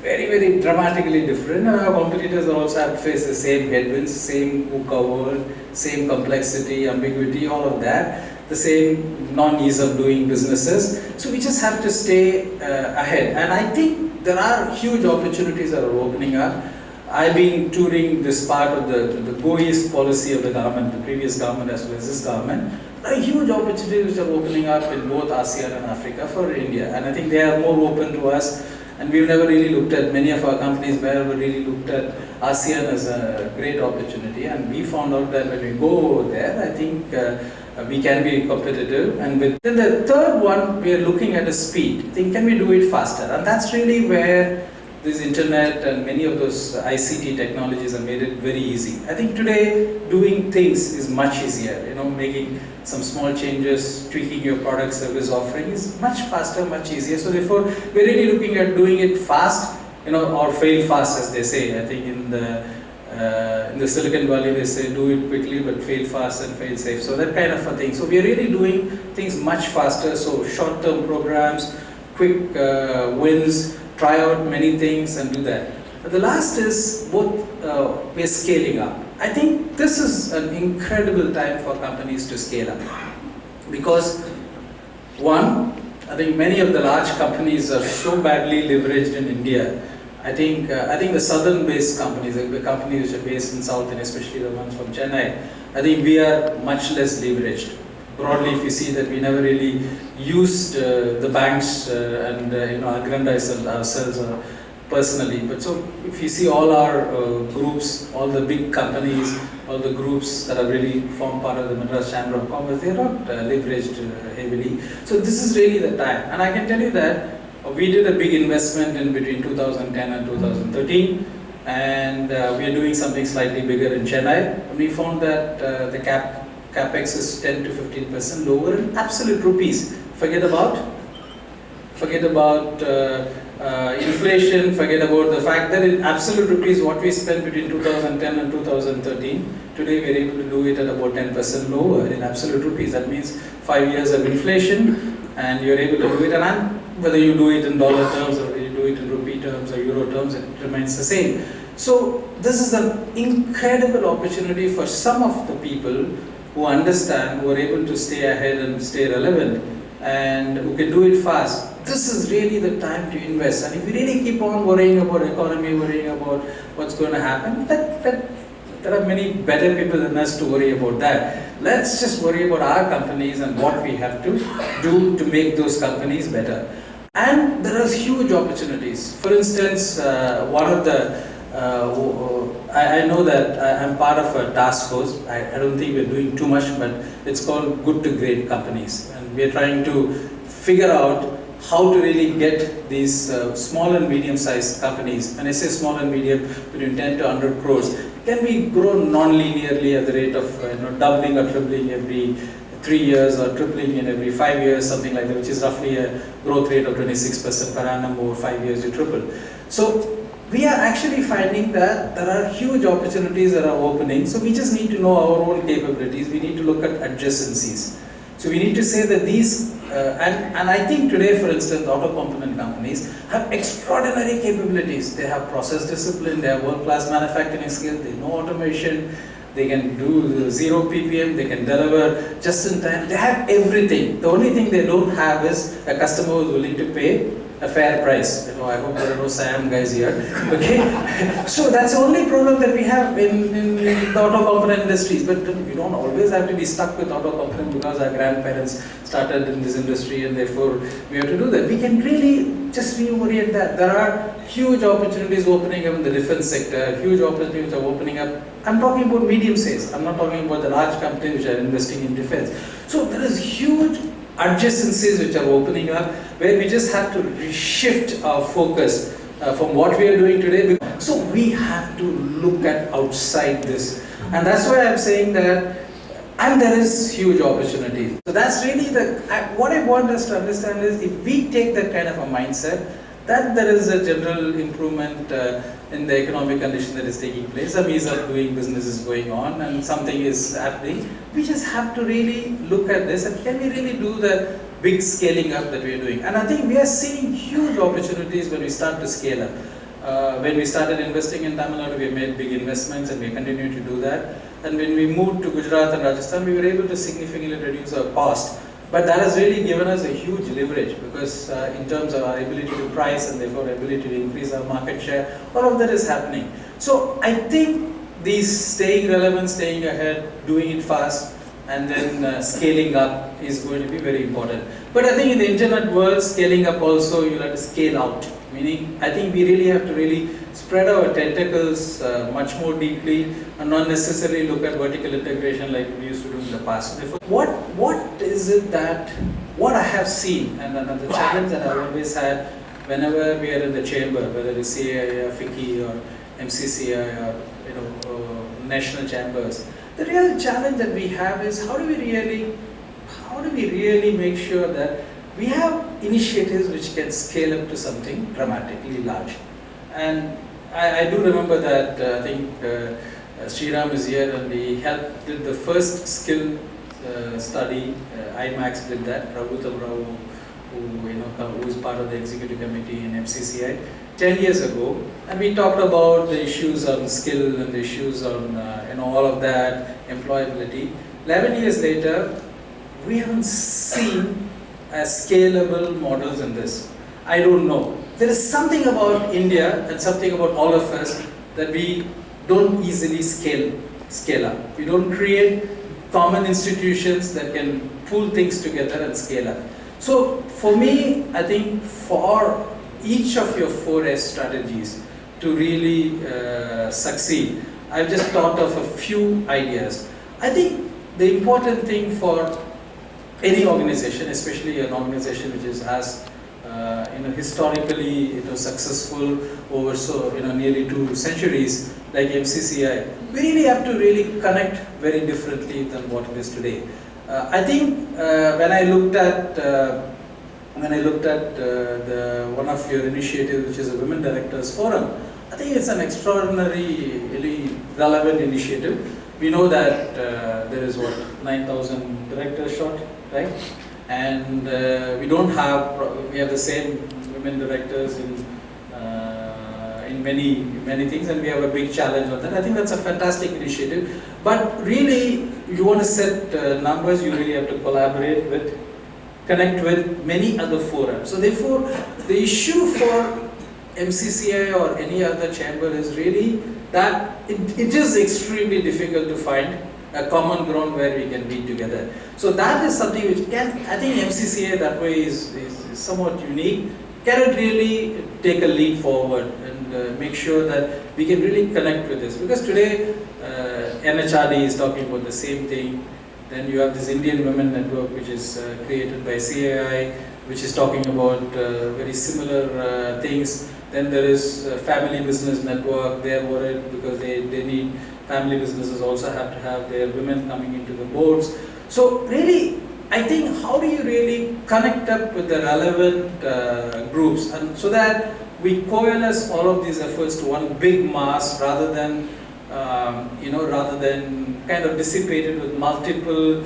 very, very dramatically different. Our competitors also have to face the same headwinds, same VUCA world, same complexity, ambiguity, all of that, the same non-ease of doing businesses. So we just have to stay ahead. And I think there are huge opportunities that are opening up. I've been touring this part of the Go East policy of the government, the previous government as well as this government. There are huge opportunities which are opening up in both ASEAN and Africa for India. And I think they are more open to us. And we've never really looked at, many of our companies never really looked at ASEAN as a great opportunity. And we found out that when we go over there, I think we can be competitive. And then the third one, we are looking at a speed. I think, can we do it faster? And that's really where this internet and many of those ICT technologies have made it very easy. I think today doing things is much easier. Making some small changes, tweaking your product service offering is much faster, much easier. So therefore, we're really looking at doing it fast, or fail fast, as they say. I think in the Silicon Valley they say do it quickly but fail fast and fail safe. So that kind of a thing. So we are really doing things much faster. So short-term programs, quick wins, try out many things and do that. But the last is we're scaling up. I think this is an incredible time for companies to scale up. Because one, I think many of the large companies are so badly leveraged in India. I think the southern-based companies, the companies which are based in South, and especially the ones from Chennai, I think we are much less leveraged. Broadly, if you see that we never really used the banks and aggrandized ourselves personally. But so if you see all our groups, all the big companies, all the groups that have really formed part of the Madras Chamber of Commerce, they are not leveraged heavily. So this is really the time. And I can tell you that we did a big investment in between 2010 and 2013, and we are doing something slightly bigger in Chennai. And we found that the capex is 10 to 15% lower in absolute rupees. Forget about inflation, forget about the fact that in absolute rupees what we spent between 2010 and 2013, today we are able to do it at about 10% lower in absolute rupees. That means 5 years of inflation and you are able to do it, and whether you do it in dollar terms or whether you do it in rupee terms or euro terms, it remains the same. So this is an incredible opportunity for some of the people who understand, who are able to stay ahead and stay relevant, and who can do it fast. This is really the time to invest. And if we really keep on worrying about economy, worrying about what's going to happen, there are many better people than us to worry about that. Let's just worry about our companies and what we have to do to make those companies better. And there are huge opportunities. For instance, one of the I know that I'm part of a task force. I don't think we're doing too much, but it's called Good to Great Companies. And we're trying to figure out how to really get these small and medium-sized companies. When I say small and medium, between 10 to 100 crores, can be grown non-linearly at the rate of doubling or tripling every 3 years or tripling in every 5 years, something like that, which is roughly a growth rate of 26% per annum over 5 years you triple. So we are actually finding that there are huge opportunities that are opening. So we just need to know our own capabilities. We need to look at adjacencies. So we need to say that these, and I think today, for instance, auto component companies have extraordinary capabilities. They have process discipline, they have world-class manufacturing skills, they know automation, they can do 0 ppm, they can deliver just in time. They have everything. The only thing they don't have is a customer who is willing to pay a fair price. I hope there are no SAM guys here. Okay, so that's the only problem that we have in the auto component industries. But we don't always have to be stuck with auto component because our grandparents started in this industry and therefore we have to do that. We can really just reorient that. There are huge opportunities opening up in the defense sector. Huge opportunities are opening up. I'm talking about medium size. I'm not talking about the large companies which are investing in defense. So there is huge adjacencies which are opening up, where we just have to reshift our focus from what we are doing today. So we have to look at outside this, and that's why I'm saying that, and there is huge opportunity. So that's really what I want us to understand is, if we take that kind of a mindset, that there is a general improvement in the economic condition that is taking place. Some ease of doing business is going on and something is happening. We just have to really look at this, and can we really do the big scaling up that we are doing? And I think we are seeing huge opportunities when we start to scale up. When we started investing in Tamil Nadu, we made big investments and we continue to do that. And when we moved to Gujarat and Rajasthan, we were able to significantly reduce our cost. But that has really given us a huge leverage, because in terms of our ability to price and therefore ability to increase our market share, all of that is happening. So I think these staying relevant, staying ahead, doing it fast, and then scaling up is going to be very important. But I think in the internet world, scaling up also, you'll have to scale out. Meaning, I think we really have to really spread our tentacles much more deeply and not necessarily look at vertical integration like we used to do in the past. What is it that, what I have seen, and the challenge that I've always had whenever we are in the chamber, whether it's CAI or FICCI or MCCI or national chambers, the real challenge that we have is how do we really make sure that we have initiatives which can scale up to something dramatically large. And I do remember that I think Sriram is here, and he did the first skill study. IMAX did that. Raghutam Rao, who is part of the executive committee in MCCI, 10 years ago, and we talked about the issues on skill and the issues on all of that, employability. 11 years later, we haven't seen scalable models in this. I don't know. There is something about India and something about all of us that we don't easily scale up. We don't create common institutions that can pull things together and scale up. So for me, I think for each of your 4S strategies to really succeed, I've just thought of a few ideas. I think the important thing for any organization, especially an organization which is as historically successful over nearly 2 centuries like MCCI, we really have to really connect very differently than what it is today. I think when I looked at one of your initiatives, which is a Women Directors Forum, I think it's an extraordinarily relevant initiative. We know that there is 9,000 directors short, right? And we have the same women directors in many things, and we have a big challenge on that. I think that's a fantastic initiative. But really, you want to set numbers, you really have to connect with many other forums. So therefore, the issue for MCCI or any other chamber is really that it is extremely difficult to find a common ground where we can be together. So that is something which I think MCCI that way is somewhat unique. Can it really take a leap forward and make sure that we can really connect with this? Because today NHRD is talking about the same thing. Then you have this Indian Women Network, which is created by CAI, which is talking about very similar things. Then there is Family Business Network. They are worried because they need family businesses also have to have their women coming into the boards. So really, I think how do you really connect up with the relevant groups, and so that we coalesce all of these efforts to one big mass rather than kind of dissipated with multiple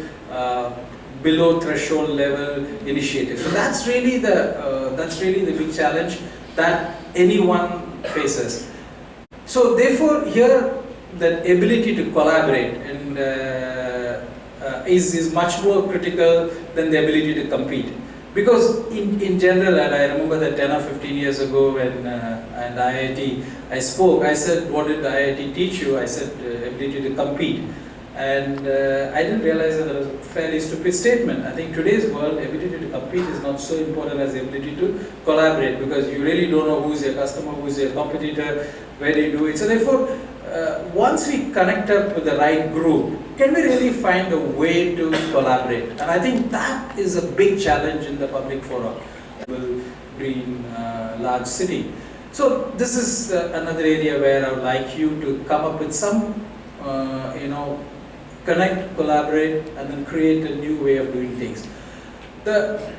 below threshold level initiatives. So that's really the big challenge that anyone faces. So therefore, here that ability to collaborate and is much more critical than the ability to compete. Because in general, and I remember that 10 or 15 years ago when at IIT I spoke, I said, what did the IIT teach you? I said, ability to compete. And I didn't realize that was a fairly stupid statement. I think today's world, ability to compete is not so important as the ability to collaborate, because you really don't know who's your customer, who's your competitor, where do you do it. So therefore, once we connect up with the right group, can we really find a way to collaborate? And I think that is a big challenge in the public forum, green, large city. So this is another area where I would like you to come up with some, connect, collaborate, and then create a new way of doing things.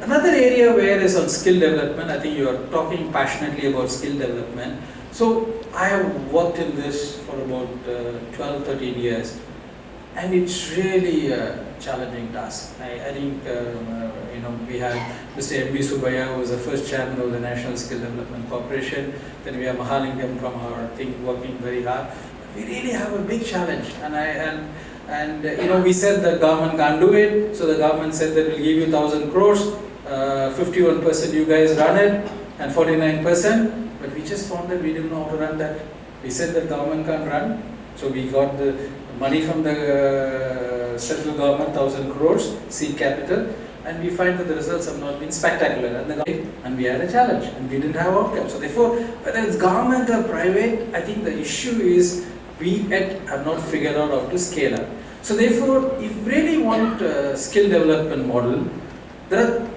Another area where is on skill development. I think you are talking passionately about skill development. So I have worked in this for about 12, 13 years, and it's really a challenging task. I think we have Mr. M.V. Subbiah, who was the first chairman of the National Skill Development Corporation. Then we have Mahalingam from our thing working very hard. We really have a big challenge, and we said the government can't do it, so the government said that we'll give you 1,000 crores, 51% you guys run it, and 49%. But we just found that we didn't know how to run that. We said that government can't run, so we got the money from the central government, 1,000 crores, seed capital, and we find that the results have not been spectacular. And we had a challenge, and we didn't have outcome. So therefore, whether it's government or private, I think the issue is we have not figured out how to scale up. So therefore, if you really want a skill development model, there are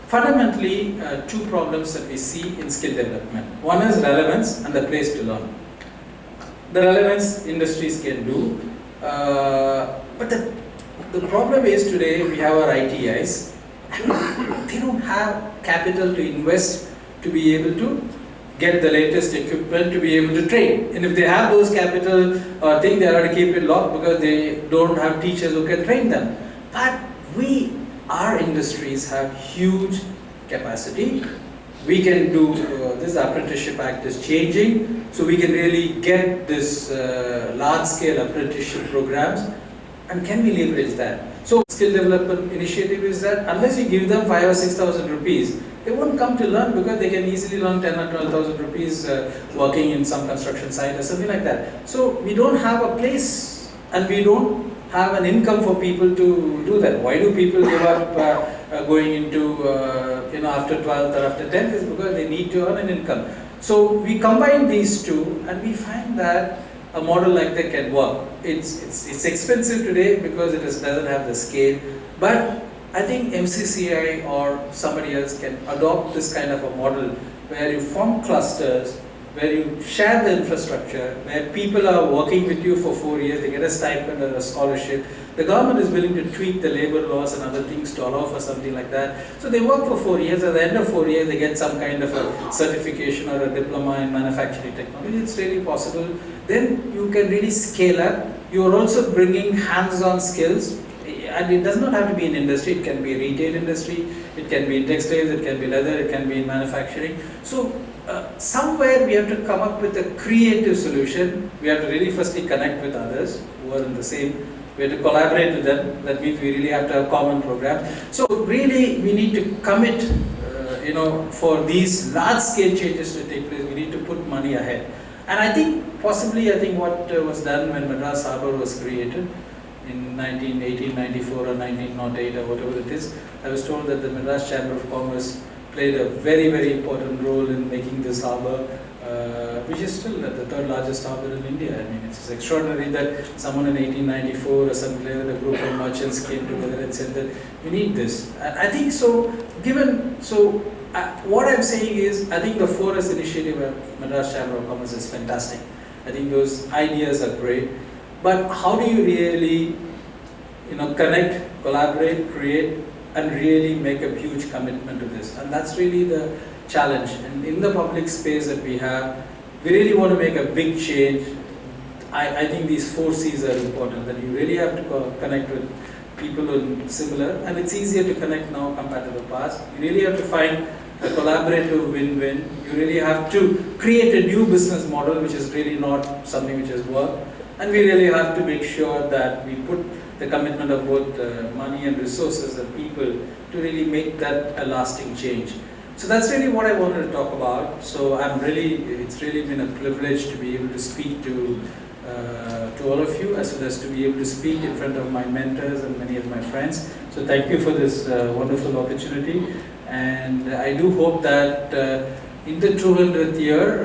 fundamentally two problems that we see in skill development. One is relevance and the place to learn. The relevance industries can do, but the problem is today we have our ITIs. They don't have capital to invest to be able to get the latest equipment to be able to train. And if they have those capital thing, they have to keep it locked because they don't have teachers who can train them. But our industries have huge capacity. We can do, this Apprenticeship Act is changing, so we can really get this large-scale apprenticeship programs, and can we leverage that? So skill development initiative is that unless you give them 5,000 or 6,000 rupees, they won't come to learn, because they can easily learn 10 or 12,000 rupees working in some construction site or something like that. So we don't have a place, and we don't have an income for people to do that. Why do people give up going into after 12th or after 10th? Is because they need to earn an income. So we combine these two, and we find that a model like that can work. It's expensive today because it doesn't have the scale, but I think MCCI or somebody else can adopt this kind of a model where you form clusters, where you share the infrastructure, where people are working with you for 4 years, they get a stipend or a scholarship. The government is willing to tweak the labor laws and other things to allow for something like that. So they work for 4 years, at the end of 4 years they get some kind of a certification or a diploma in manufacturing technology. It's really possible. Then you can really scale up. You are also bringing hands-on skills, and it does not have to be in industry, it can be a retail industry, it can be in textiles, it can be leather, it can be in manufacturing. So somewhere we have to come up with a creative solution. We have to really firstly connect with others who are in the same, we have to collaborate with them. That means we really have to have common programs. So really we need to commit, for these large scale changes to take place, we need to put money ahead. And I think what was done when Madras Harbour was created in 1894 or 1908 or whatever it is, I was told that the Madras Chamber of Commerce played a very, very important role in making this harbour, which is still the third largest harbour in India. I mean, it's extraordinary that someone in 1894 or something like that, a group of merchants came together and said that we need this. And I think so, what I'm saying is, I think the Forest initiative at Madras Chamber of Commerce is fantastic. I think those ideas are great. But how do you really, connect, collaborate, create, and really make a huge commitment to this? And that's really the challenge. And in the public space that we have, we really want to make a big change. I think these 4 C's are important, that you really have to connect with people who are similar, and it's easier to connect now compared to the past. You really have to find a collaborative win-win. You really have to create a new business model, which is really not something which has worked. And we really have to make sure that we put the commitment of both money and resources and people to really make that a lasting change. So that's really what I wanted to talk about. So it's really been a privilege to be able to speak to all of you, as well as to be able to speak in front of my mentors and many of my friends. So thank you for this wonderful opportunity. And I do hope that in the 200th year,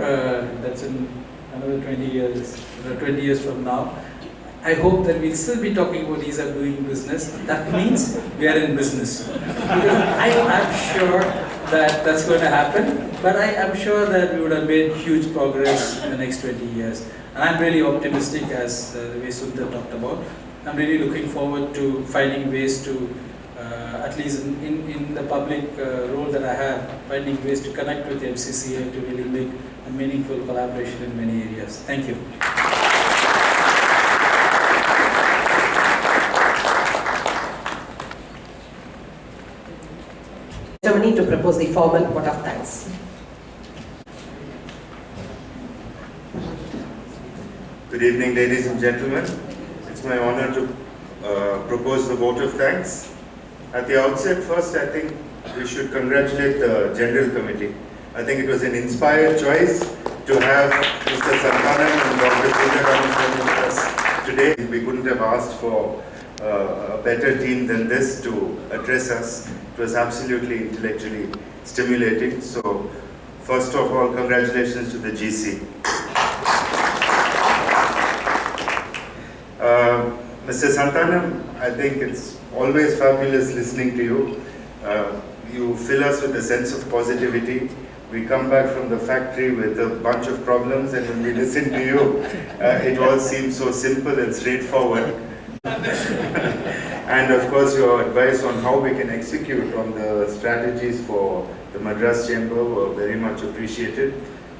that's in another 20 years from now, I hope that we'll still be talking about ease of doing business. That means we are in business. Because I'm sure that that's going to happen, but I am sure that we would have made huge progress in the next 20 years. And I'm really optimistic, as the way Sundar talked about. I'm really looking forward to finding ways to, at least in the public role that I have, finding ways to connect with MCCI to really make a meaningful collaboration in many areas. Thank you. Germany to propose the formal vote of thanks. Good evening, ladies and gentlemen. It's my honor to propose the vote of thanks. At the outset, first, I think we should congratulate the General Committee. I think it was an inspired choice to have Mr. Santhanam and Dr. Sundar with us today. We couldn't have asked for a better team than this to address us. It was absolutely intellectually stimulating. So, first of all, congratulations to the GC. Mr. Santhanam, I think it's always fabulous listening to you. You fill us with a sense of positivity. We come back from the factory with a bunch of problems, and when we listen to you, it all seems so simple and straightforward. And of course, your advice on how we can execute on the strategies for the Madras Chamber were very much appreciated.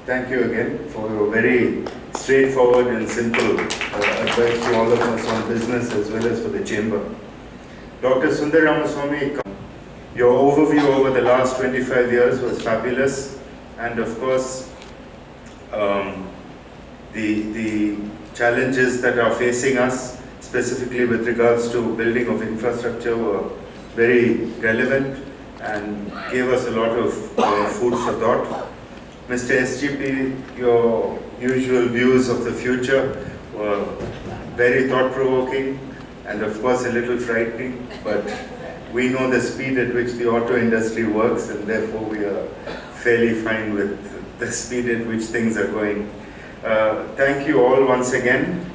Thank you again for your very straightforward and simple advice to all of us on business as well as for the Chamber. Dr. Sundar Ramaswamy, your overview over the last 25 years was fabulous, and of course the challenges that are facing us, specifically with regards to building of infrastructure, were very relevant and gave us a lot of food for thought. Mr. SGP, your usual views of the future were very thought-provoking and of course a little frightening, but we know the speed at which the auto industry works, and therefore we are fairly fine with the speed at which things are going. thank you all once again